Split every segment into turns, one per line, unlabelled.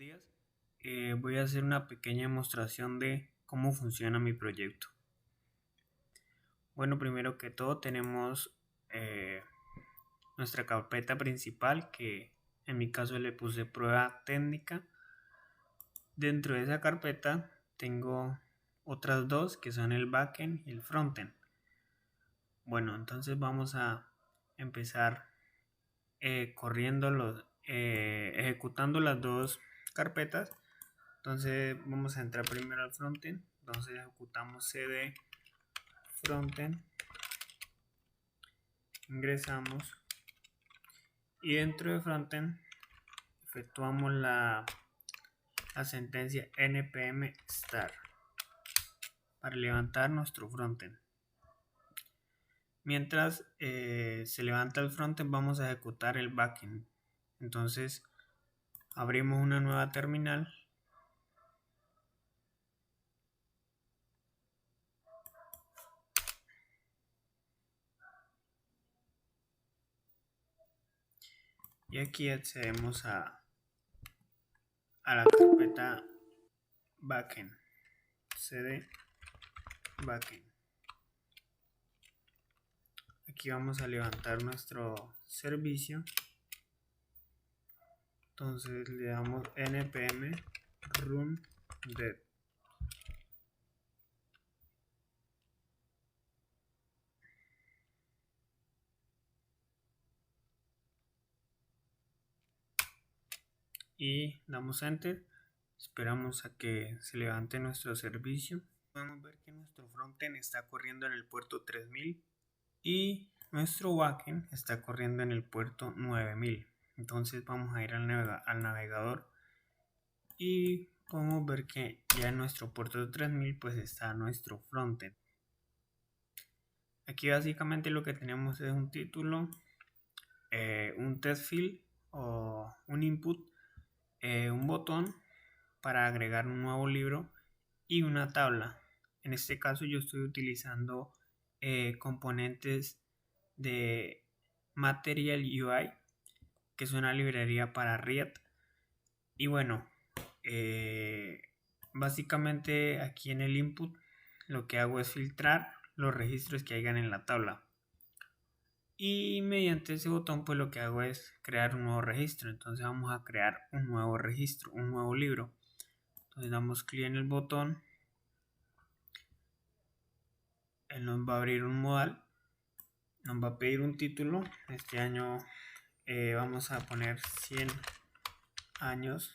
días. Voy a hacer una pequeña demostración de cómo funciona mi proyecto. Bueno, primero que todo tenemos nuestra carpeta principal, que en mi caso le puse prueba técnica. Dentro de esa carpeta tengo otras dos que son el backend y el frontend. Bueno, entonces vamos a empezar ejecutando las dos carpetas. Entonces vamos a entrar primero al frontend. Entonces ejecutamos cd frontend, ingresamos y dentro de frontend efectuamos la sentencia npm start para levantar nuestro frontend. Mientras se levanta el frontend, vamos a ejecutar el backend. Entonces abrimos una nueva terminal. Y aquí accedemos a la carpeta backend, cd backend. Aquí vamos a levantar nuestro servicio. Entonces le damos npm run dev. Y damos enter. Esperamos a que se levante nuestro servicio. Podemos ver que nuestro frontend está corriendo en el puerto 3000 y nuestro backend está corriendo en el puerto 9000. Entonces vamos a ir al navegador y podemos ver que ya en nuestro puerto 3000 pues está nuestro frontend. Aquí básicamente lo que tenemos es un título, un test field o un input, un botón para agregar un nuevo libro y una tabla. En este caso yo estoy utilizando componentes de Material UI, que es una librería para React. Y bueno, básicamente aquí en el input lo que hago es filtrar los registros que hayan en la tabla. Y mediante ese botón pues lo que hago es crear un nuevo registro. Entonces vamos a crear un nuevo registro, un nuevo libro. Entonces damos clic en el botón. Él nos va a abrir un modal. Nos va a pedir un título. Este año vamos a poner 100 años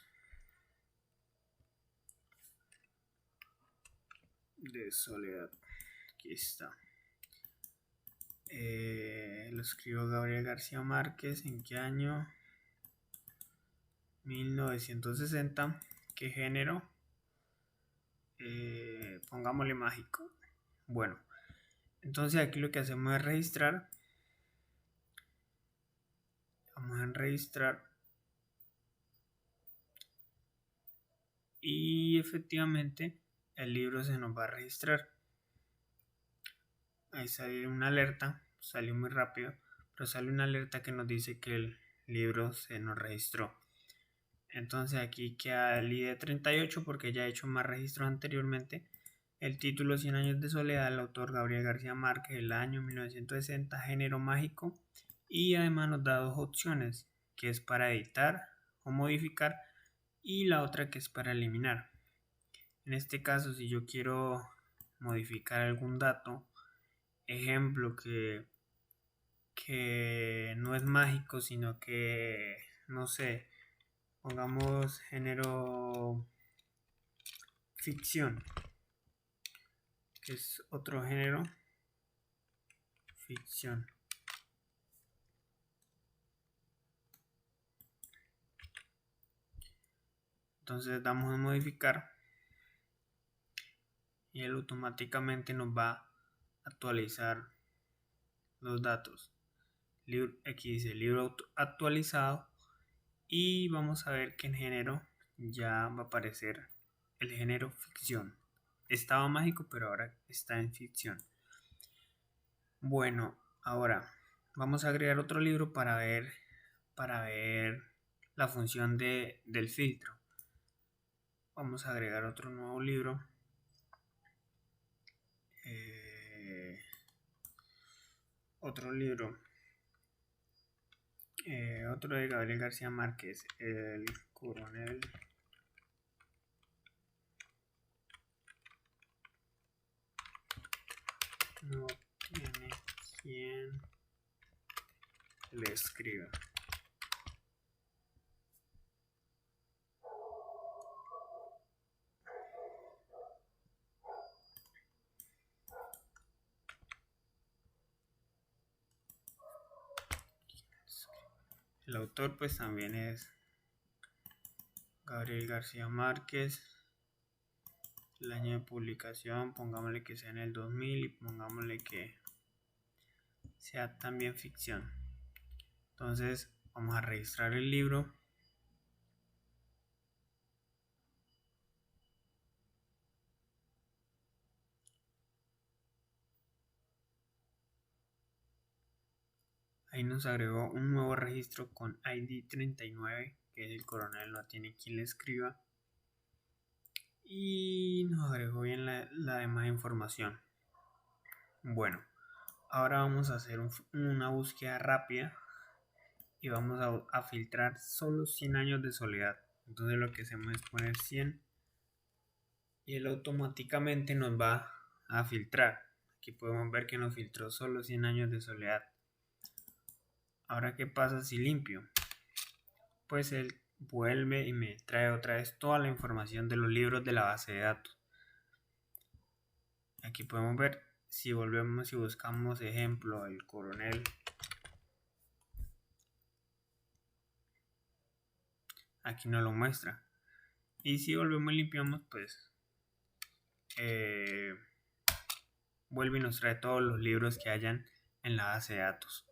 de soledad. Aquí está. Lo escribió Gabriel García Márquez. ¿En qué año? 1960. ¿Qué género? Pongámosle mágico. Bueno, entonces aquí lo que hacemos es registrar. Vamos a registrar. Y efectivamente el libro se nos va a registrar. Ahí sale una alerta. Salió muy rápido, pero sale una alerta que nos dice que el libro se nos registró. Entonces aquí queda el ID 38 porque ya he hecho más registros anteriormente. El título 100 años de soledad, el autor Gabriel García Márquez, el año 1960, género mágico. Y además nos da dos opciones, que es para editar o modificar y la otra que es para eliminar. En este caso, si yo quiero modificar algún dato, ejemplo que no es mágico, sino que, no sé, pongamos género ficción, que es otro género, ficción. Entonces damos a modificar y él automáticamente nos va a actualizar los datos. Aquí dice libro actualizado y vamos a ver que en género ya va a aparecer el género ficción. Estaba mágico, pero ahora está en ficción. Bueno, ahora vamos a agregar otro libro para ver la función del filtro. vamos a agregar otro nuevo libro. Otro libro. Otro de Gabriel García Márquez, El Coronel. No tiene quien le escriba. El autor pues también es Gabriel García Márquez. El año de publicación, pongámosle que sea en el 2000 y pongámosle que sea también ficción. Entonces vamos a registrar el libro. Ahí nos agregó un nuevo registro con ID 39, que es el coronel no tiene quien le escriba. Y nos agregó bien la demás información. Bueno, ahora vamos a hacer una búsqueda rápida y vamos a filtrar solo 100 años de soledad. Entonces lo que hacemos es poner 100 y él automáticamente nos va a filtrar. Aquí podemos ver que nos filtró solo 100 años de soledad. Ahora, ¿qué pasa si limpio? Pues él vuelve y me trae otra vez toda la información de los libros de la base de datos. Aquí podemos ver, si volvemos y buscamos ejemplo, el coronel, aquí nos lo muestra. Y si volvemos y limpiamos, pues vuelve y nos trae todos los libros que hayan en la base de datos.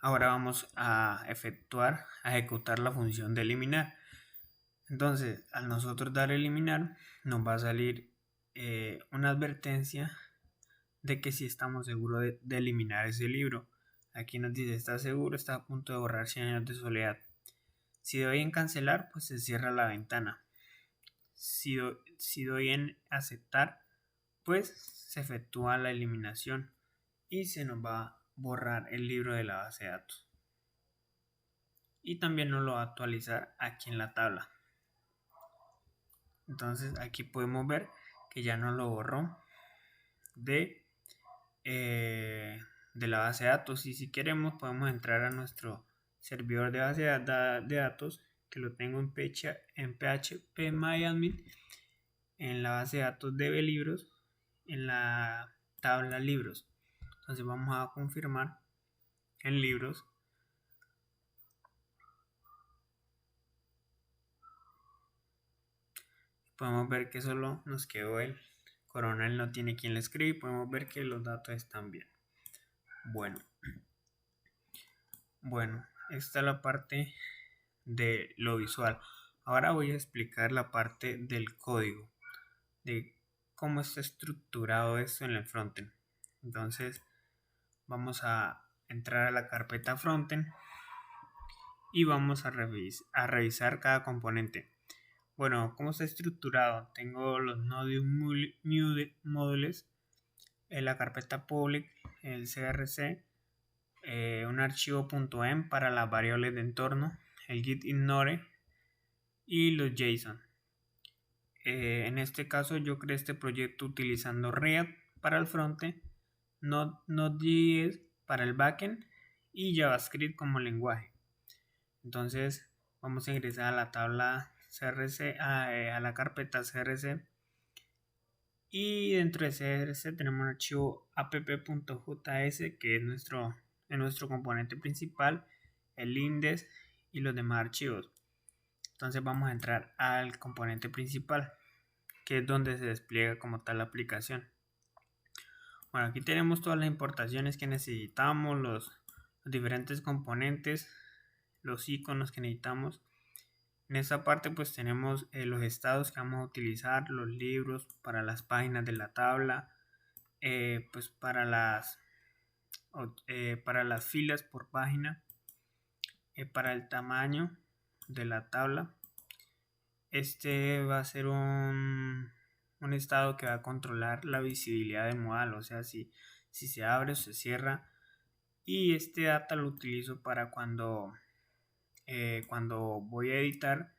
Ahora vamos a ejecutar la función de eliminar. Entonces, al nosotros dar eliminar, nos va a salir una advertencia de que si estamos seguros de eliminar ese libro. Aquí nos dice, está seguro, está a punto de borrar 100 años de soledad. Si doy en cancelar, pues se cierra la ventana. Si doy en aceptar, pues se efectúa la eliminación y se nos va a borrar el libro de la base de datos. Y también nos lo va a actualizar aquí en la tabla. Entonces aquí podemos ver que ya nos lo borró de la base de datos. Y si queremos podemos entrar a nuestro servidor de base de datos, que lo tengo en phpMyAdmin, en la base de datos de libros, en la tabla libros. Entonces vamos a confirmar en libros. Podemos ver que solo nos quedó el coronel no tiene quien le escribe. Podemos ver que los datos están bien. Bueno, esta es la parte de lo visual. Ahora voy a explicar la parte del código, de cómo está estructurado esto en el frontend. Entonces vamos a entrar a la carpeta frontend y vamos a revisar cada componente. Bueno, ¿cómo está estructurado? Tengo los Node.modules, en la carpeta public, el CRC, un archivo .env para las variables de entorno, el git ignore y los JSON. En este caso yo creé este proyecto utilizando React para el frontend, Node.js para el backend y JavaScript como lenguaje. Entonces vamos a ingresar a la tabla CRC, a la carpeta CRC, y dentro de CRC tenemos un archivo app.js que es nuestro componente principal, el index y los demás archivos. Entonces vamos a entrar al componente principal, que es donde se despliega como tal la aplicación. Bueno, aquí tenemos todas las importaciones que necesitamos, los diferentes componentes, los iconos que necesitamos. En esta parte pues tenemos los estados que vamos a utilizar, los libros para las páginas de la tabla, pues para las filas por página, para el tamaño de la tabla. Este va a ser un estado que va a controlar la visibilidad del modal, o sea, si se abre o se cierra. Y este data lo utilizo para cuando voy a editar.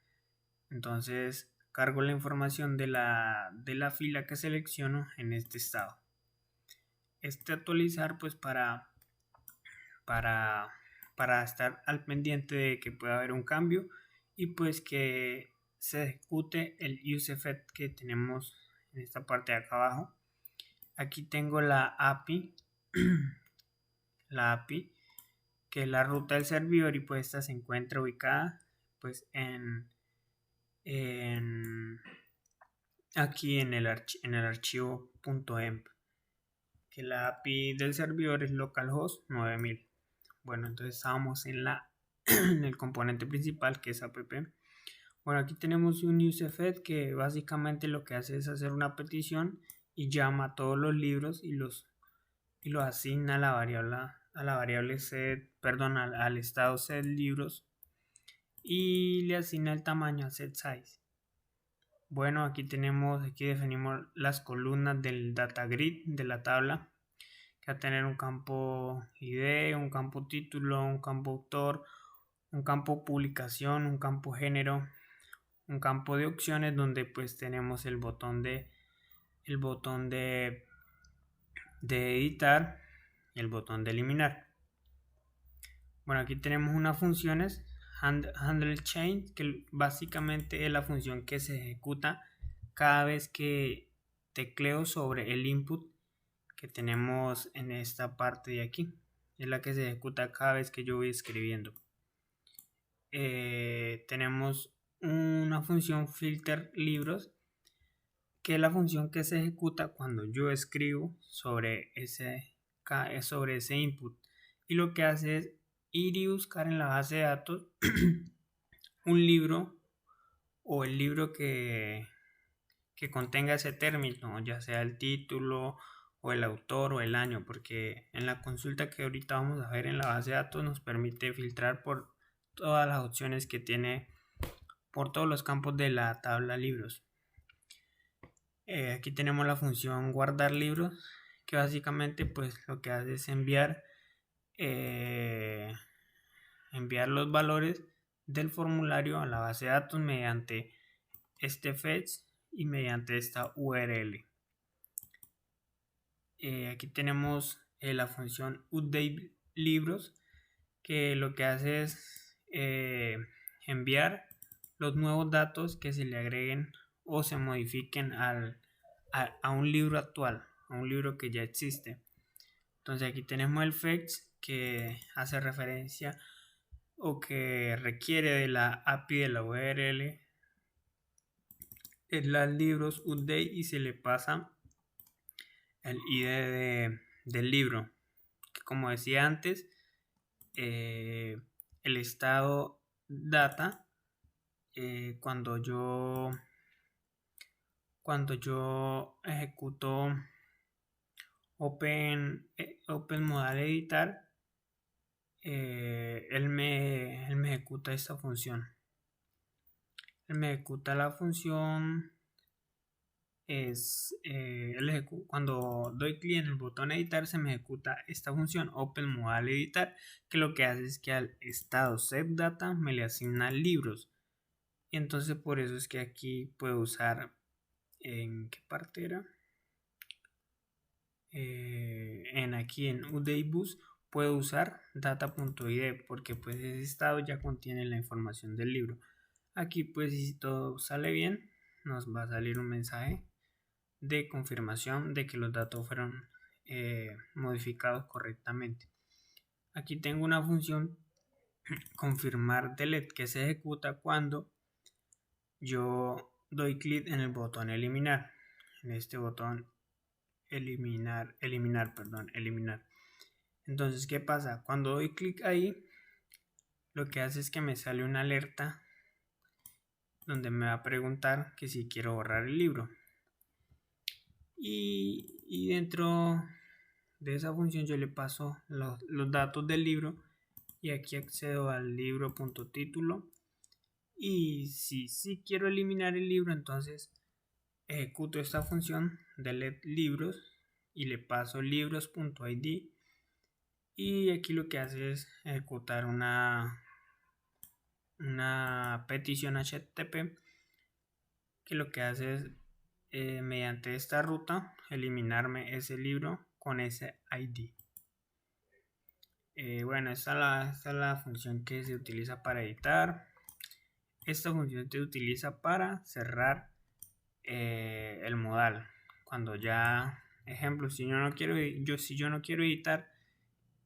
Entonces cargo la información de la fila que selecciono en este estado. Este actualizar pues para estar al pendiente de que pueda haber un cambio y pues que se ejecute el useEffect que tenemos en esta parte de acá abajo. Aquí tengo la API la API que es la ruta del servidor, y pues esta se encuentra ubicada pues aquí en el archivo .emp, que la API del servidor es localhost 9000. Bueno, entonces estábamos en el componente principal, que es app. Bueno, aquí tenemos un useEffect que básicamente lo que hace es hacer una petición y llama a todos los libros y los asigna a la variable set, perdón, al estado set libros, y le asigna el tamaño a set size. Bueno, aquí definimos las columnas del data grid de la tabla, que va a tener un campo ID, un campo título, un campo autor, un campo publicación, un campo género, un campo de opciones donde pues tenemos el botón de editar y el botón de eliminar. Bueno, aquí tenemos unas funciones, handle change, que básicamente es la función que se ejecuta cada vez que tecleo sobre el input que tenemos en esta parte de aquí. Es la que se ejecuta cada vez que yo voy escribiendo. Tenemos una función filter libros, que es la función que se ejecuta cuando yo escribo sobre ese input, y lo que hace es ir y buscar en la base de datos un libro o el libro que contenga ese término, ya sea el título o el autor o el año, porque en la consulta que ahorita vamos a ver en la base de datos nos permite filtrar por todas las opciones que tiene, por todos los campos de la tabla libros. Aquí tenemos la función guardar libros, que básicamente pues lo que hace es enviar los valores del formulario a la base de datos mediante este fetch y mediante esta URL. Aquí tenemos la función update libros, que lo que hace es enviar los nuevos datos que se le agreguen o se modifiquen a un libro actual, a un libro que ya existe. Entonces aquí tenemos el fetch, que hace referencia o que requiere de la API de la URL es las libros update, y se le pasa el ID del libro, que como decía antes, el estado data, cuando yo ejecuto open modal editar, él me ejecuta esta función. Él me ejecuta la función cuando doy clic en el botón editar, se me ejecuta esta función open modal editar, que lo que hace es que al estado set data me le asigna libros, y entonces por eso es que aquí puedo usar, ¿en qué parte era? Aquí en UDayBus puedo usar data.id, porque pues ese estado ya contiene la información del libro. Aquí pues si todo sale bien, nos va a salir un mensaje de confirmación de que los datos fueron modificados correctamente. Aquí tengo una función confirmar delete, que se ejecuta cuando yo doy clic en el botón eliminar, en este botón eliminar. Entonces, ¿qué pasa? Cuando doy clic ahí, lo que hace es que me sale una alerta donde me va a preguntar que si quiero borrar el libro. Y dentro de esa función yo le paso los datos del libro, y aquí accedo al libro.título Y si quiero eliminar el libro, entonces ejecuto esta función delete libros y le paso libros.id, y aquí lo que hace es ejecutar una petición HTTP que lo que hace es mediante esta ruta eliminarme ese libro con ese ID. Bueno, esta es la función que se utiliza para editar. Esta función se utiliza para cerrar el modal. Cuando ya, ejemplo, si yo no quiero editar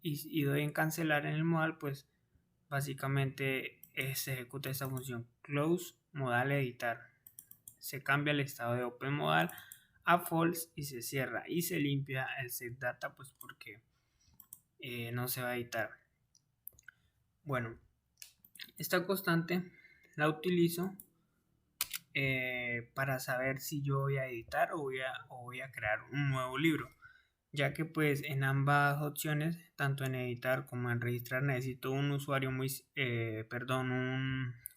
y doy en cancelar en el modal, pues básicamente se ejecuta esta función close modal editar. Se cambia el estado de open modal a false y se cierra y se limpia el set data, pues porque no se va a editar. Bueno, esta constante la utilizo para saber si yo voy a editar o voy a crear un nuevo libro, ya que pues en ambas opciones, tanto en editar como en registrar, necesito un un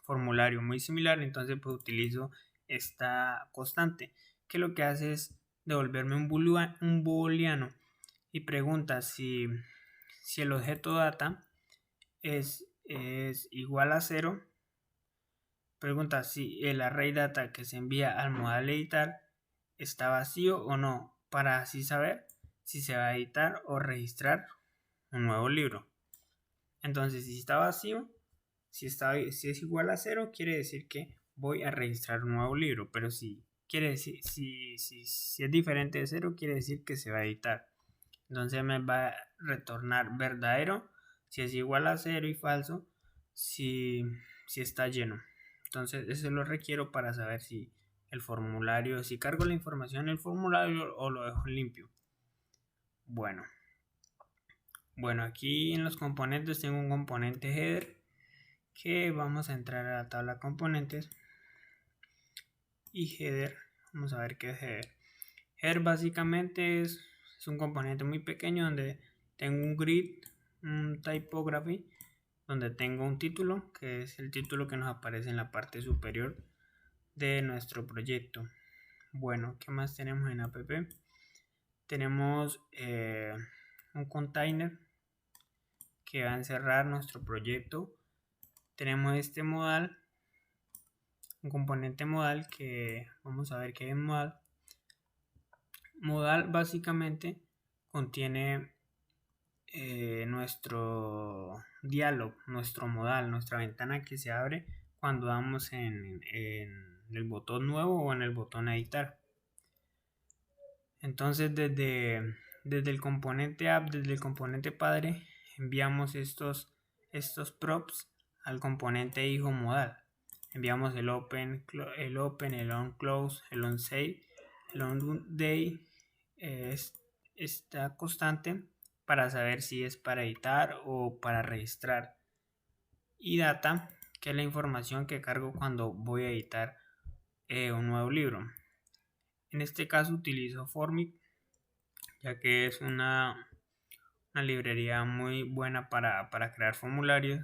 formulario muy similar. Entonces pues utilizo esta constante, que lo que hace es devolverme un booleano y pregunta si el objeto data es igual a 0. Pregunta si el array data que se envía al modal editar está vacío o no, para así saber si se va a editar o registrar un nuevo libro. Entonces, si está vacío, si es igual a 0, quiere decir que voy a registrar un nuevo libro. Pero si es diferente de 0, quiere decir que se va a editar. Entonces me va a retornar verdadero si es igual a 0 y falso si está lleno. Entonces eso lo requiero para saber si el formulario, si cargo la información en el formulario o lo dejo limpio. Bueno, aquí en los componentes tengo un componente header, que vamos a entrar a la tabla componentes y header. Vamos a ver qué es header. Header básicamente es un componente muy pequeño donde tengo un grid, un typography, donde tengo un título, que es el título que nos aparece en la parte superior de nuestro proyecto. Bueno, ¿qué más tenemos en app? Tenemos un container que va a encerrar nuestro proyecto. Tenemos este modal, un componente modal, que vamos a ver qué es modal. Modal básicamente contiene nuestro dialog, nuestro modal, nuestra ventana que se abre cuando damos en el botón nuevo o en el botón editar. Entonces desde el componente app, desde el componente padre, enviamos estos props al componente hijo modal. Enviamos el open, el on close, el on save, el on day, esta constante para saber si es para editar o para registrar. Y data, que es la información que cargo cuando voy a editar un nuevo libro. En este caso utilizo Formic, ya que es una librería muy buena para crear formularios.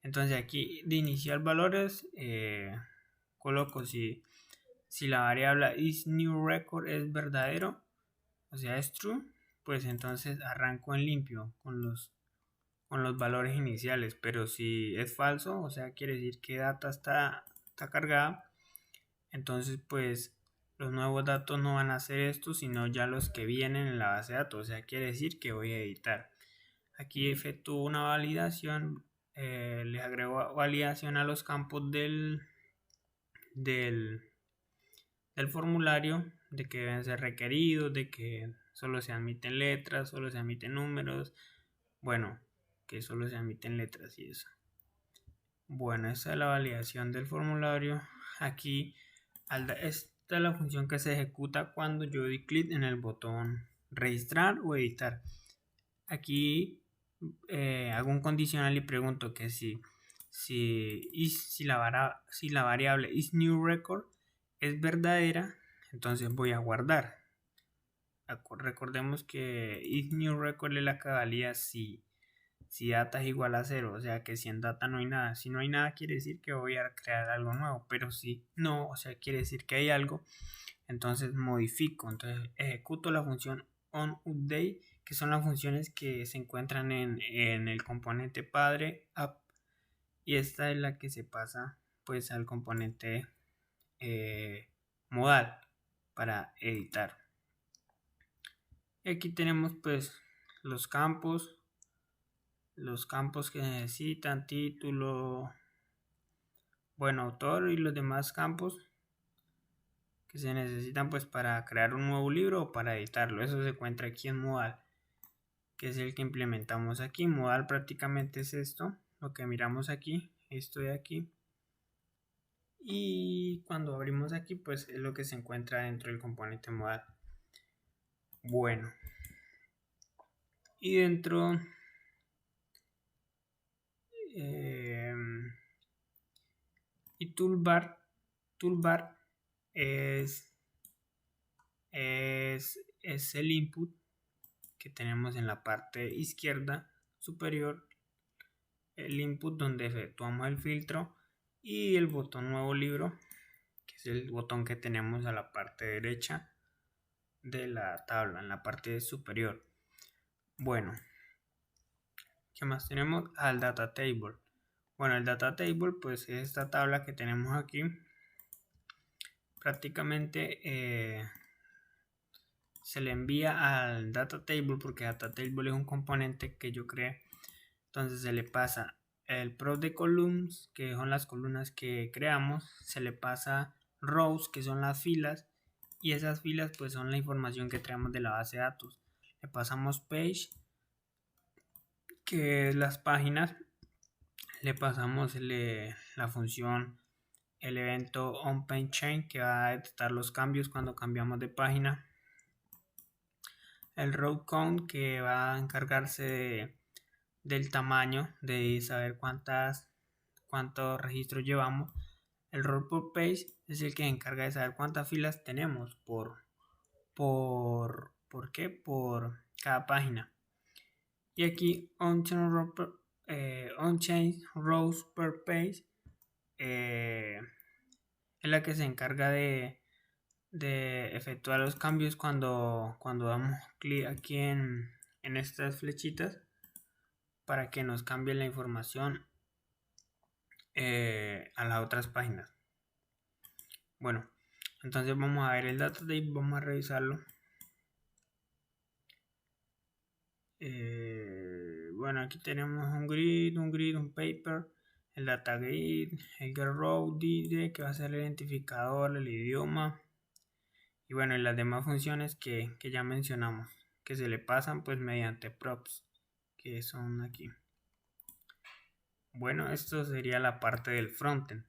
Entonces aquí de inicial valores coloco si la variable isNewRecord es verdadero, o sea es true, pues entonces arranco en limpio con los valores iniciales. Pero si es falso, o sea quiere decir que data está cargada, entonces pues los nuevos datos no van a ser estos, sino ya los que vienen en la base de datos. O sea, quiere decir que voy a editar. Aquí efectúo una validación, les agrego validación a los campos del formulario, de que deben ser requeridos, de que solo se admiten letras, solo se admiten números. Bueno, que solo se admiten letras y eso. Bueno, esta es la validación del formulario. Aquí esta es la función que se ejecuta cuando yo doy clic en el botón registrar o editar. Aquí hago un condicional y pregunto que si la variable isNewRecord es verdadera, entonces voy a guardar. Recordemos que isNewRecord es la que valida si si data es igual a 0, o sea que si en data no hay nada. Si no hay nada quiere decir que voy a crear algo nuevo, pero si no, o sea quiere decir que hay algo, entonces modifico, entonces ejecuto la función onUpdate, que son las funciones que se encuentran en el componente padre app, y esta es la que se pasa pues al componente modal para editar. Y aquí tenemos pues los campos que necesitan, título, bueno, autor y los demás campos que se necesitan pues para crear un nuevo libro o para editarlo. Eso se encuentra aquí en modal, que es el que implementamos aquí. Modal prácticamente es esto, lo que miramos aquí, esto de aquí. Y cuando abrimos aquí pues es lo que se encuentra dentro del componente modal. Bueno, y dentro y toolbar es el input que tenemos en la parte izquierda superior, el input donde efectuamos el filtro, y el botón nuevo libro, que es el botón que tenemos a la parte derecha de la tabla, en la parte superior. Bueno, ¿qué más tenemos? Al data table. Bueno, el data table pues es esta tabla que tenemos aquí. Prácticamente se le envía al data table, porque data table es un componente que yo creé. Entonces se le pasa el prop de columns, que son las columnas que creamos, se le pasa rows, que son las filas, y esas filas pues son la información que traemos de la base de datos. Le pasamos page, que es las páginas, le pasamos la función, el evento onPageChange, que va a detectar los cambios cuando cambiamos de página, el row count, que va a encargarse del tamaño, de saber cuántos registros llevamos. El row per page es el que se encarga de saber cuántas filas tenemos por cada página. Y aquí onChange rows per page es la que se encarga de efectuar los cambios cuando damos clic aquí en estas flechitas, para que nos cambie la información a las otras páginas. Bueno, entonces vamos a ver el data table, vamos a revisarlo. Bueno, aquí tenemos un grid, un paper, el data grid, el get row que va a ser el identificador, el idioma, y bueno, y las demás funciones que ya mencionamos, que se le pasan pues mediante props, que son aquí. Bueno, esto sería la parte del frontend.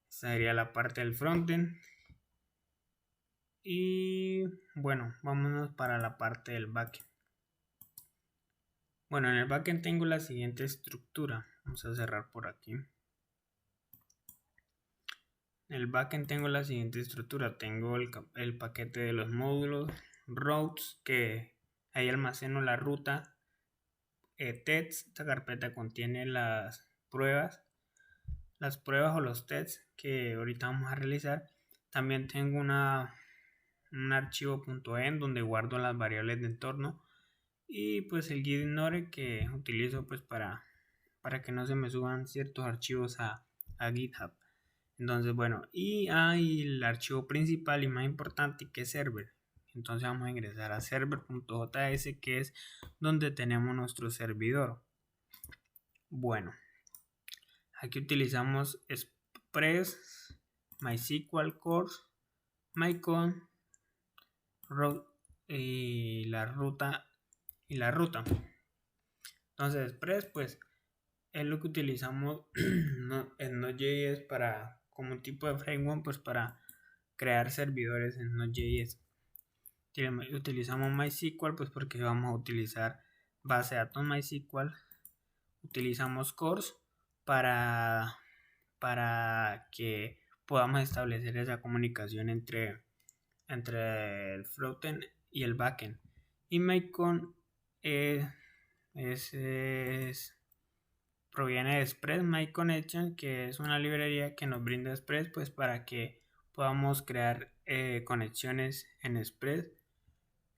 Esta sería la parte del frontend. Y bueno, vámonos para la parte del backend. Bueno, en el backend tengo la siguiente estructura. Vamos a cerrar por aquí. En el backend tengo la siguiente estructura. Tengo el paquete de los módulos, routes, que ahí almaceno la ruta. Tests, esta carpeta contiene las pruebas o los tests que ahorita vamos a realizar. También tengo un archivo .env donde guardo las variables de entorno, y pues el git ignore, que utilizo pues para que no se me suban ciertos archivos a GitHub. Entonces bueno, y hay el archivo principal y más importante, que es server. Entonces vamos a ingresar a server.js, que es donde tenemos nuestro servidor. Bueno, aquí utilizamos Express, MySQL Core, MyCon, y la ruta. Entonces Express pues es lo que utilizamos en Node.js como un tipo de framework pues para crear servidores en Node.js. Utilizamos MySQL pues porque vamos a utilizar base de datos MySQL. Utilizamos Cores para que podamos establecer esa comunicación entre el frontend y el backend. Y MyCon es proviene de Express My Connection, que es una librería que nos brinda Express pues para que podamos crear conexiones en Express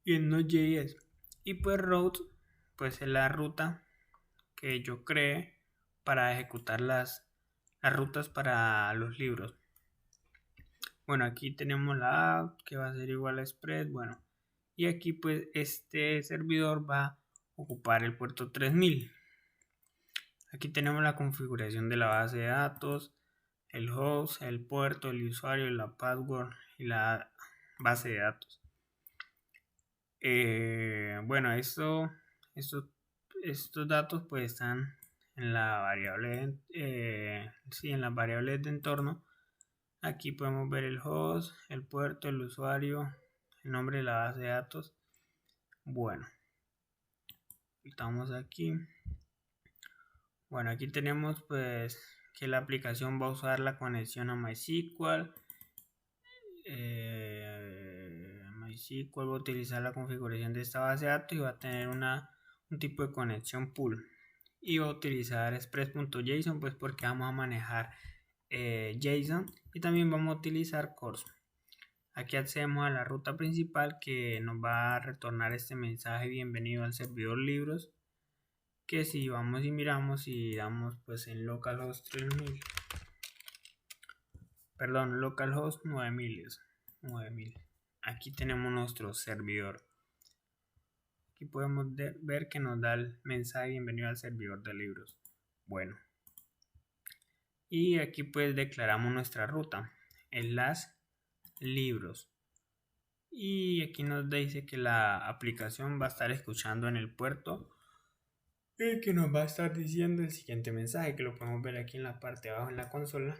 y en Node.js. Y pues route pues es la ruta que yo creé para ejecutar las rutas para los libros. Bueno, aquí tenemos la app que va a ser igual a Express. Bueno, y aquí pues este servidor va a ocupar el puerto 3000. Aquí tenemos la configuración de la base de datos, el host, el puerto, el usuario, la password y la base de datos. Bueno, estos datos pues están en la variable, en las variables de entorno. Aquí podemos ver el host, el puerto, el usuario, el nombre de la base de datos. Bueno, estamos aquí. Bueno, aquí tenemos pues que la aplicación va a usar la conexión a MySQL. MySQL va a utilizar la configuración de esta base de datos y va a tener un tipo de conexión pool. Y va a utilizar express.json pues porque vamos a manejar JSON y también vamos a utilizar CORS. Aquí accedemos a la ruta principal que nos va a retornar este mensaje: bienvenido al servidor libros, que si vamos y miramos y damos pues en localhost 3000, perdón, localhost 9000, aquí tenemos nuestro servidor. Aquí podemos ver que nos da el mensaje: bienvenido al servidor de libros. Bueno, y aquí pues declaramos nuestra ruta en las libros. Y aquí nos dice que la aplicación va a estar escuchando en el puerto y que nos va a estar diciendo el siguiente mensaje, que lo podemos ver aquí en la parte de abajo en la consola,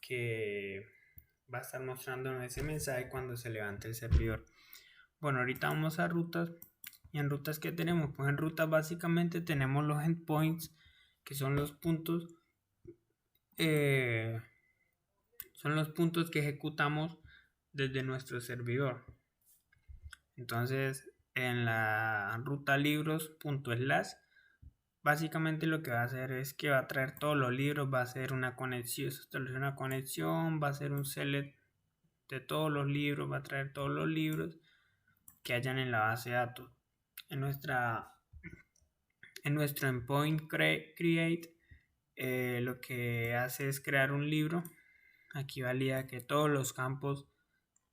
que va a estar mostrándonos ese mensaje cuando se levante el servidor. Bueno, ahorita vamos a rutas. ¿Y en rutas qué tenemos? Pues en rutas básicamente tenemos los endpoints, que son los puntos que ejecutamos desde nuestro servidor. Entonces, en la ruta libros.slash, básicamente lo que va a hacer es que va a traer todos los libros, va a hacer una conexión, va a hacer un select de todos los libros, va a traer todos los libros que hayan en la base de datos. En nuestro endpoint create, lo que hace es crear un libro. Aquí valida que todos los campos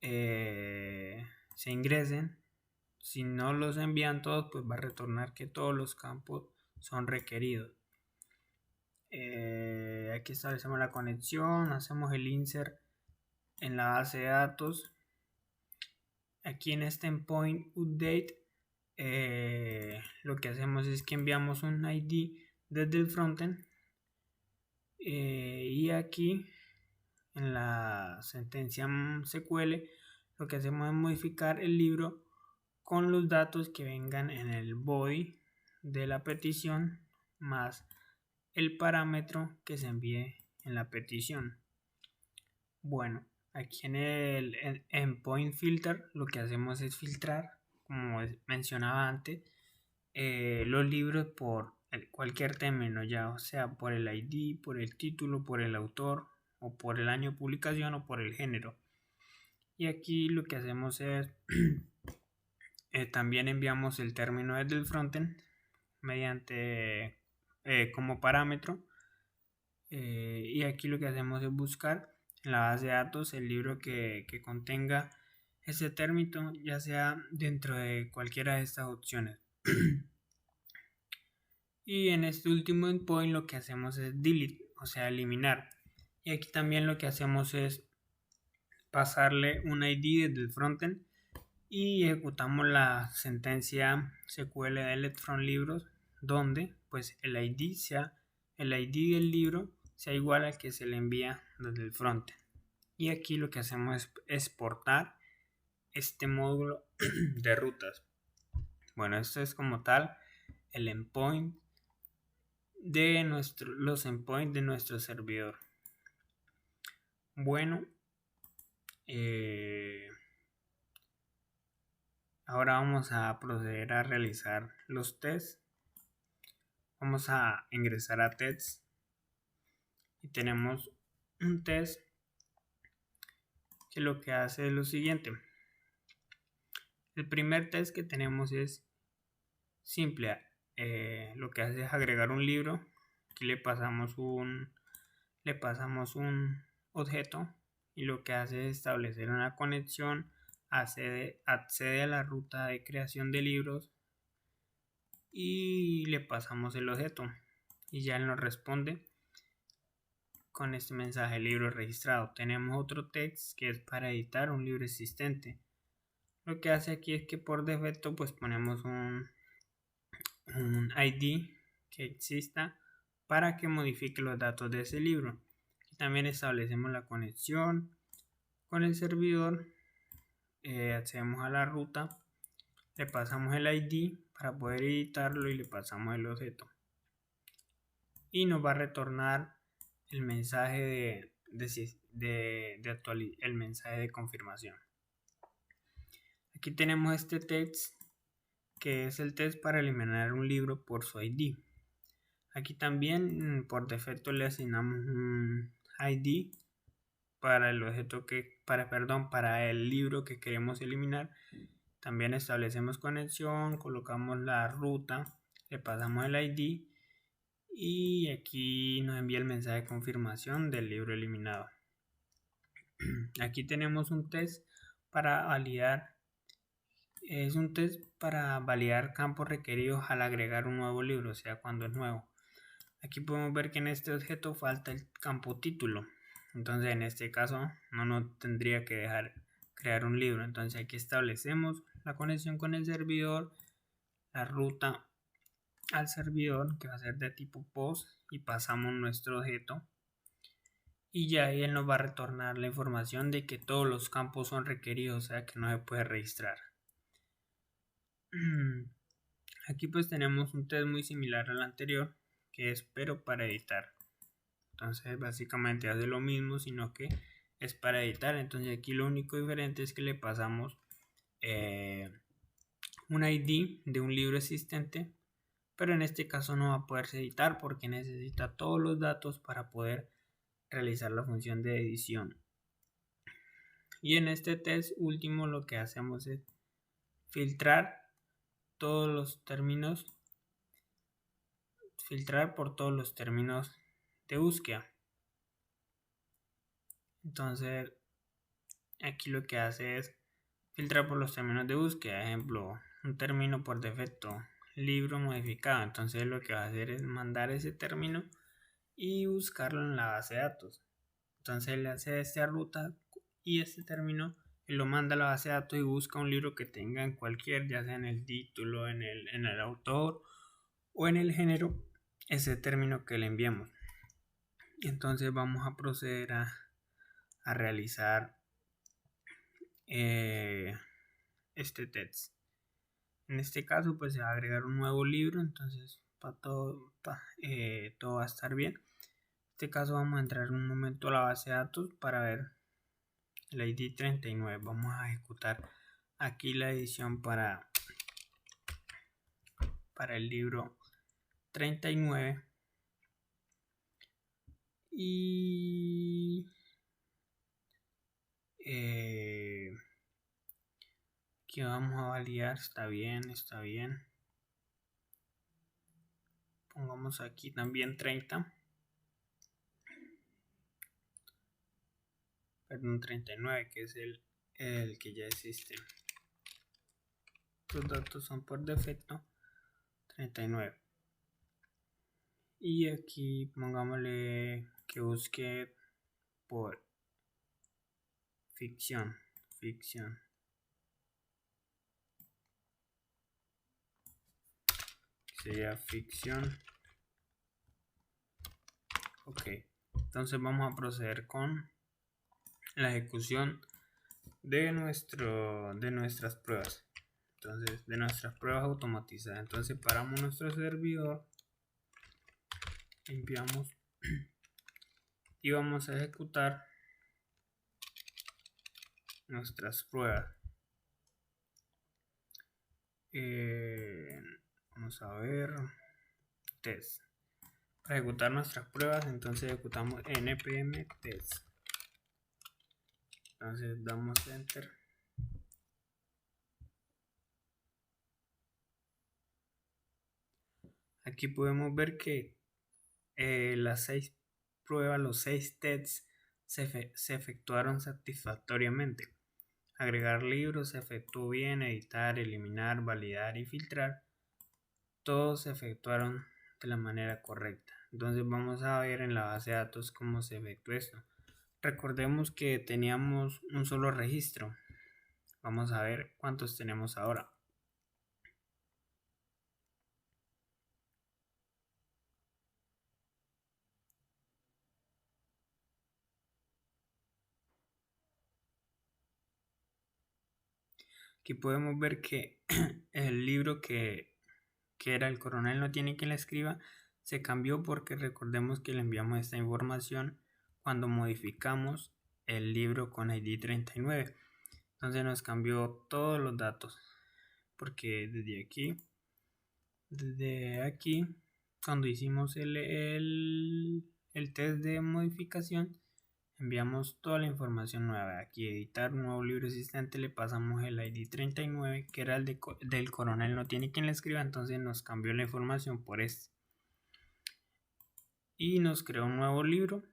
se ingresen. Si no los envían todos, pues va a retornar que todos los campos son requeridos. Aquí establecemos la conexión, hacemos el insert en la base de datos. Aquí en este endpoint update, lo que hacemos es que enviamos un ID desde el frontend, y aquí en la sentencia SQL lo que hacemos es modificar el libro con los datos que vengan en el body de la petición más el parámetro que se envíe en la petición. Bueno, aquí en el endpoint filter lo que hacemos es filtrar, como mencionaba antes, los libros por cualquier término, ya sea por el ID, por el título, por el autor, o por el año de publicación, o por el género. Y aquí lo que hacemos es también enviamos el término desde el frontend mediante como parámetro, y aquí lo que hacemos es buscar en la base de datos el libro que contenga ese término, ya sea dentro de cualquiera de estas opciones. Y en este último endpoint lo que hacemos es delete, o sea, eliminar. Y aquí también lo que hacemos es pasarle un ID desde el frontend y ejecutamos la sentencia SQL de let from libros, donde pues el ID del libro sea igual al que se le envía desde el frontend. Y aquí lo que hacemos es exportar este módulo de rutas. Bueno, esto es como tal el endpoint de los endpoints de nuestro servidor. Bueno, ahora vamos a proceder a realizar los tests. Vamos a ingresar a tests y tenemos un test que lo que hace es lo siguiente. El primer test que tenemos es simple. Lo que hace es agregar un libro. Aquí le pasamos un objeto y lo que hace es establecer una conexión, accede a la ruta de creación de libros y le pasamos el objeto y ya él nos responde con este mensaje: libro registrado. Tenemos otro text que es para editar un libro existente. Lo que hace aquí es que por defecto pues ponemos un ID que exista para que modifique los datos de ese libro. Y también establecemos la conexión con el servidor, accedemos a la ruta, le pasamos el ID para poder editarlo y le pasamos el objeto. Y nos va a retornar el mensaje el mensaje de confirmación. Aquí tenemos este text que es el test para eliminar un libro por su ID. Aquí también por defecto le asignamos un ID para el objeto para el libro que queremos eliminar. También establecemos conexión, colocamos la ruta, le pasamos el ID y aquí nos envía el mensaje de confirmación del libro eliminado. Aquí tenemos un test para validar. Es un test para validar campos requeridos al agregar un nuevo libro, o sea, cuando es nuevo. Aquí podemos ver que en este objeto falta el campo título. Entonces en este caso no tendría que dejar crear un libro. Entonces aquí establecemos la conexión con el servidor, la ruta al servidor que va a ser de tipo POST y pasamos nuestro objeto. Y ya ahí él nos va a retornar la información de que todos los campos son requeridos, o sea que no se puede registrar. Aquí pues tenemos un test muy similar al anterior, que es pero para editar. Entonces básicamente hace lo mismo, sino que es para editar. Entonces aquí lo único diferente es que le pasamos un ID de un libro existente, pero en este caso no va a poderse editar porque necesita todos los datos para poder realizar la función de edición. Y en este test último lo que hacemos es filtrar todos los términos, filtrar por todos los términos de búsqueda. Entonces aquí lo que hace es filtrar por los términos de búsqueda. Ejemplo, un término por defecto, libro modificado. Entonces lo que va a hacer es mandar ese término y buscarlo en la base de datos. Entonces él hace esta ruta y este término él lo manda a la base de datos y busca un libro que tenga en cualquier, ya sea en el título, en el autor o en el género, ese término que le enviamos. Entonces vamos a proceder a realizar este test. En este caso pues se va a agregar un nuevo libro, entonces todo va a estar bien. En este caso vamos a entrar un momento a la base de datos para ver el ID 39. Vamos a ejecutar aquí la edición para el libro 39 y que vamos a validar. Está bien. Pongamos aquí también 30, perdón, 39, que es el que ya existe. Los datos son por defecto 39. Y aquí pongámosle que busque por ficción. Sería ficción. Ok, entonces vamos a proceder con la ejecución de nuestras pruebas. Entonces, de nuestras pruebas automatizadas. Entonces paramos nuestro servidor, enviamos y vamos a ejecutar nuestras pruebas. Vamos a ver. test. Para ejecutar nuestras pruebas, entonces ejecutamos npm test. Entonces damos enter. Aquí podemos ver que las 6 pruebas, los 6 tests se efectuaron satisfactoriamente. Agregar libros se efectuó bien, editar, eliminar, validar y filtrar. Todos se efectuaron de la manera correcta. Entonces vamos a ver en la base de datos cómo se efectuó esto. Recordemos que teníamos un solo registro. Vamos a ver cuántos tenemos ahora. Aquí podemos ver que el libro que era El coronel no tiene quien la escriba se cambió porque recordemos que le enviamos esta información cuando modificamos el libro con ID 39. Entonces nos cambió todos los datos porque desde aquí cuando hicimos el test de modificación enviamos toda la información nueva. Aquí editar un nuevo libro existente, le pasamos el ID 39 que era el del coronel no tiene quien le escriba, entonces nos cambió la información por este y nos creó un nuevo libro.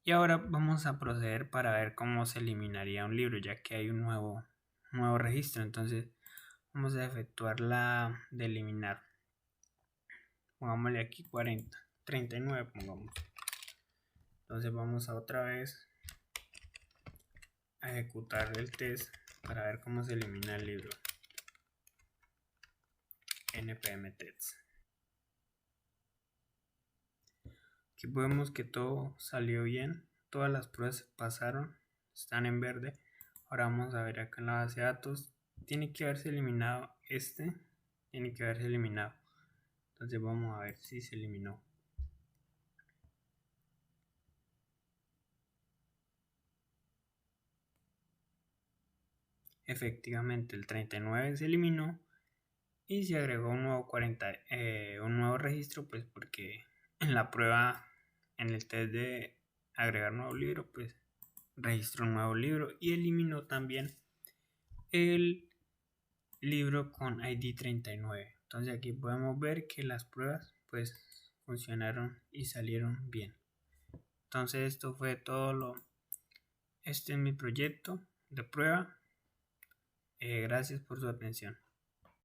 Y ahora vamos a proceder para ver cómo se eliminaría un libro, ya que hay un nuevo registro. Entonces vamos a efectuar la de eliminar. Pongámosle aquí 40, 39 pongamos. Entonces vamos a otra vez a ejecutar el test para ver cómo se elimina el libro. npm test. Aquí podemos que todo salió bien, todas las pruebas pasaron, están en verde. Ahora vamos a ver acá en la base de datos, tiene que haberse eliminado tiene que haberse eliminado. Entonces vamos a ver si se eliminó. Efectivamente el 39 se eliminó y se agregó un nuevo un nuevo registro, pues porque en la prueba, en el test de agregar nuevo libro, pues registró un nuevo libro y eliminó también el libro con ID 39. Entonces aquí podemos ver que las pruebas pues funcionaron y salieron bien. Entonces esto fue todo este es mi proyecto de prueba. Gracias por su atención.